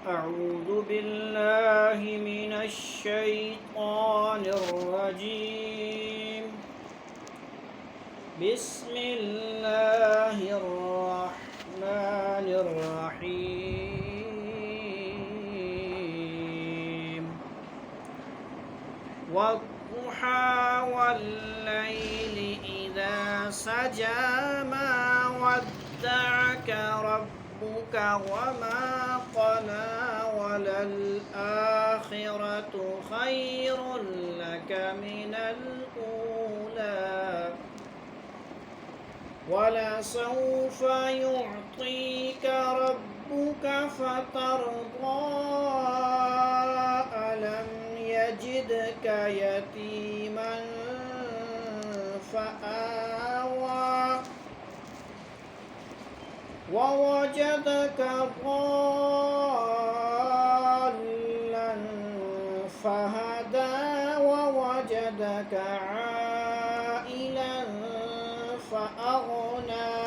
أعوذ بالله من الشيطان الرجيم. بسم الله الرحمن الرحيم. والضحى والليل إذا سجى ما ودعك ربك وما قلى وللآخرة خير لك من الأولى ولسوف يعطيك ربك فترضى ألم يجدك يتيما فآوى ووجدك ضالا فهدى ووجدك عائلا فأغنى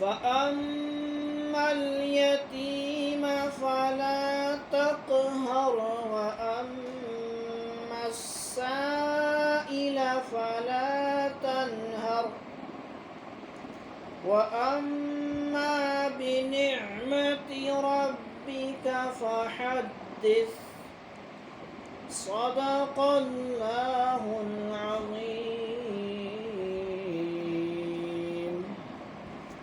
فأما اليتيم فلا تقهر وأما السائل فلا تنهر وأما بنعمة ربك فحدث. صدق الله العظيم.